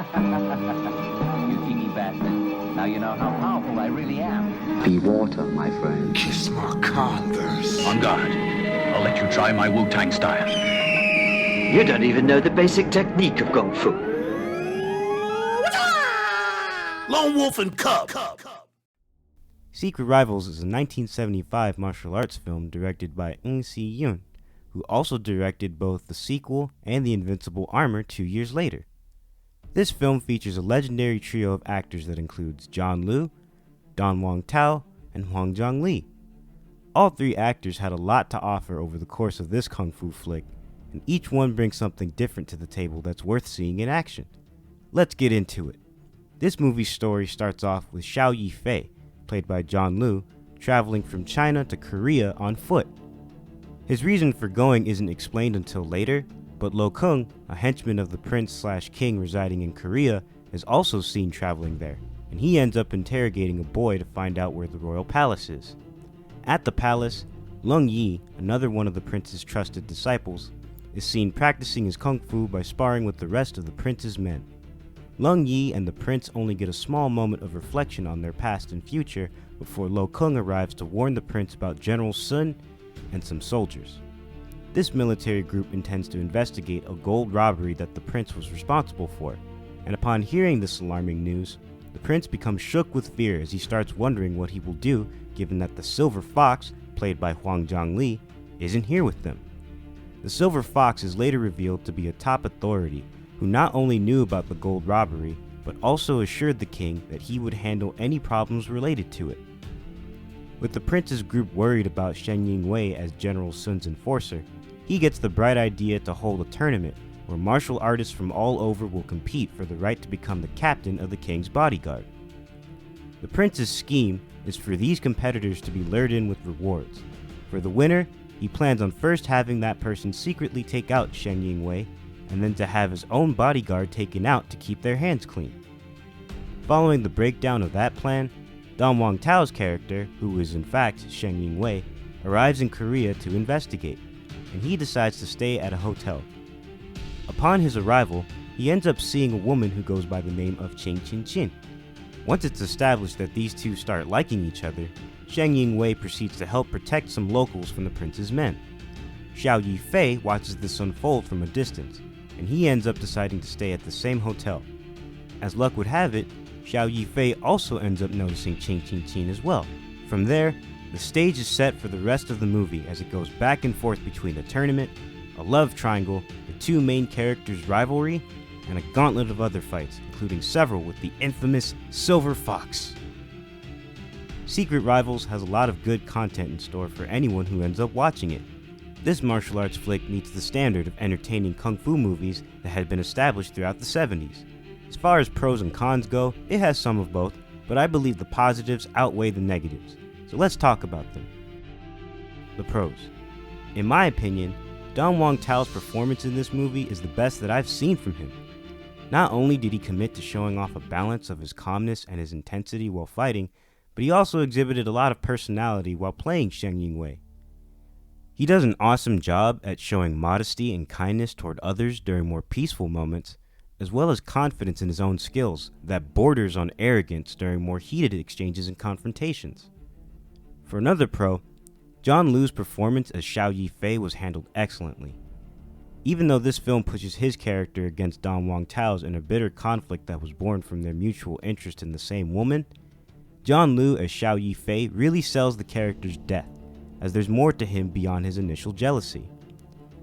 You cheeky bastard. Now you know how powerful I really am. Be water, my friend. Kiss my Converse. On guard. I'll let you try my Wu-Tang style. You don't even know the basic technique of Kung Fu. Lone Wolf and Cub. Secret Rivals is a 1975 martial arts film directed by Ng Si-yoon, who also directed both the sequel and The Invincible Armor 2 years later. This film features a legendary trio of actors that includes John Liu, Don Wong Tao, and Hwang Jong-lee. All three actors had a lot to offer over the course of this kung fu flick, and each one brings something different to the table that's worth seeing in action. Let's get into it. This movie's story starts off with Xiao Yifei, played by John Liu, traveling from China to Korea on foot. His reason for going isn't explained until later, but Lo Kung, a henchman of the prince/king residing in Korea, is also seen traveling there, and he ends up interrogating a boy to find out where the royal palace is. At the palace, Lung Yi, another one of the prince's trusted disciples, is seen practicing his kung fu by sparring with the rest of the prince's men. Lung Yi and the prince only get a small moment of reflection on their past and future before Lo Kung arrives to warn the prince about General Sun and some soldiers. This military group intends to investigate a gold robbery that the prince was responsible for, and upon hearing this alarming news, the prince becomes shook with fear as he starts wondering what he will do given that the Silver Fox, played by Hwang Jong-lee, isn't here with them. The Silver Fox is later revealed to be a top authority who not only knew about the gold robbery, but also assured the king that he would handle any problems related to it. With the prince's group worried about Shen Yingwei as General Sun's enforcer, he gets the bright idea to hold a tournament where martial artists from all over will compete for the right to become the captain of the king's bodyguard. The prince's scheme is for these competitors to be lured in with rewards. For the winner, he plans on first having that person secretly take out Shen Yingwei, and then to have his own bodyguard taken out to keep their hands clean. Following the breakdown of that plan, Don Wong Tao's character, who is in fact Shen Yingwei, arrives in Korea to investigate, and he decides to stay at a hotel. Upon his arrival, he ends up seeing a woman who goes by the name of Qing Qin. Once it's established that these two start liking each other, Shen Yingwei proceeds to help protect some locals from the prince's men. Xiao Yifei watches this unfold from a distance, and he ends up deciding to stay at the same hotel. As luck would have it, Xiao Yifei also ends up noticing Qing Qin as well. From there, the stage is set for the rest of the movie as it goes back and forth between a tournament, a love triangle, the two main characters' rivalry, and a gauntlet of other fights, including several with the infamous Silver Fox. Secret Rivals has a lot of good content in store for anyone who ends up watching it. This martial arts flick meets the standard of entertaining kung fu movies that had been established throughout the 70s. As far as pros and cons go, it has some of both, but I believe the positives outweigh the negatives. So let's talk about them. The pros. In my opinion, Don Wong Tao's performance in this movie is the best that I've seen from him. Not only did he commit to showing off a balance of his calmness and his intensity while fighting, but he also exhibited a lot of personality while playing Shen Yingwei. He does an awesome job at showing modesty and kindness toward others during more peaceful moments, as well as confidence in his own skills that borders on arrogance during more heated exchanges and confrontations. For another pro, John Liu's performance as Xiao Yifei was handled excellently. Even though this film pushes his character against Don Wong Tao's in a bitter conflict that was born from their mutual interest in the same woman, John Liu as Xiao Yifei really sells the character's depth, as there's more to him beyond his initial jealousy.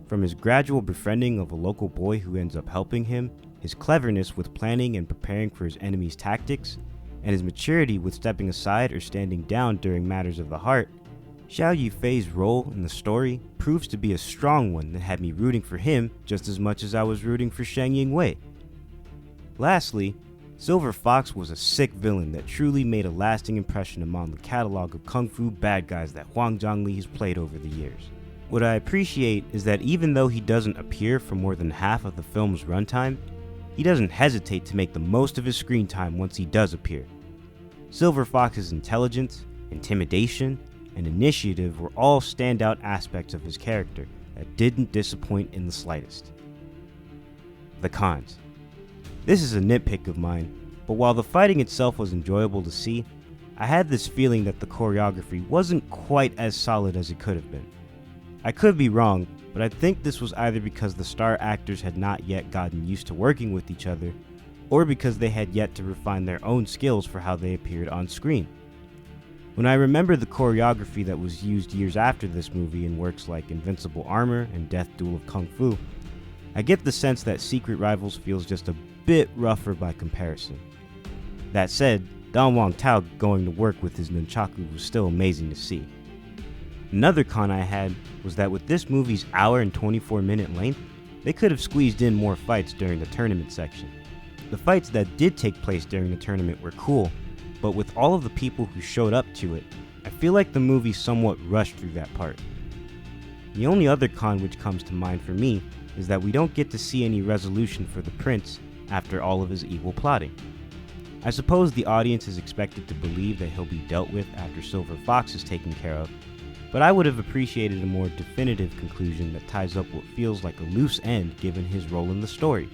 From his gradual befriending of a local boy who ends up helping him, his cleverness with planning and preparing for his enemy's tactics, and his maturity with stepping aside or standing down during matters of the heart, Xiao Yifei's role in the story proves to be a strong one that had me rooting for him just as much as I was rooting for Shen Yingwei. Lastly, Silver Fox was a sick villain that truly made a lasting impression among the catalog of kung fu bad guys that Hwang Jong-lee has played over the years. What I appreciate is that even though he doesn't appear for more than half of the film's runtime, he doesn't hesitate to make the most of his screen time once he does appear. Silver Fox's intelligence, intimidation, and initiative were all standout aspects of his character that didn't disappoint in the slightest. The cons. This is a nitpick of mine, but while the fighting itself was enjoyable to see, I had this feeling that the choreography wasn't quite as solid as it could have been. I could be wrong, but I think this was either because the star actors had not yet gotten used to working with each other, or because they had yet to refine their own skills for how they appeared on screen. When I remember the choreography that was used years after this movie in works like Invincible Armor and Death Duel of Kung Fu, I get the sense that Secret Rivals feels just a bit rougher by comparison. That said, Don Wong Tao going to work with his nunchaku was still amazing to see. Another con I had was that with this movie's hour and 24-minute length, they could have squeezed in more fights during the tournament section. The fights that did take place during the tournament were cool, but with all of the people who showed up to it, I feel like the movie somewhat rushed through that part. The only other con which comes to mind for me is that we don't get to see any resolution for the prince after all of his evil plotting. I suppose the audience is expected to believe that he'll be dealt with after Silver Fox is taken care of, but I would have appreciated a more definitive conclusion that ties up what feels like a loose end given his role in the story.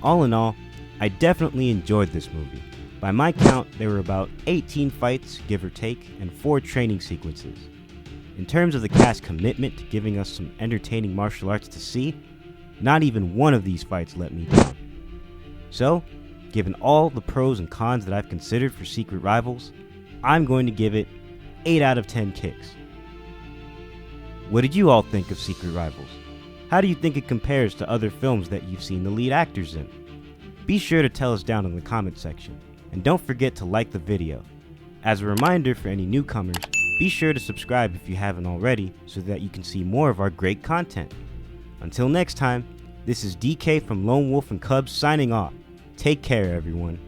All in all, I definitely enjoyed this movie. By my count, there were about 18 fights, give or take, and 4 training sequences. In terms of the cast's commitment to giving us some entertaining martial arts to see, not even one of these fights let me down. So, given all the pros and cons that I've considered for Secret Rivals, I'm going to give it 8 out of 10 kicks. What did you all think of Secret Rivals? How do you think it compares to other films that you've seen the lead actors in? Be sure to tell us down in the comment section, and don't forget to like the video. As a reminder for any newcomers, be sure to subscribe if you haven't already so that you can see more of our great content. Until next time, this is DK from Lone Wolf and Cubs signing off. Take care, everyone.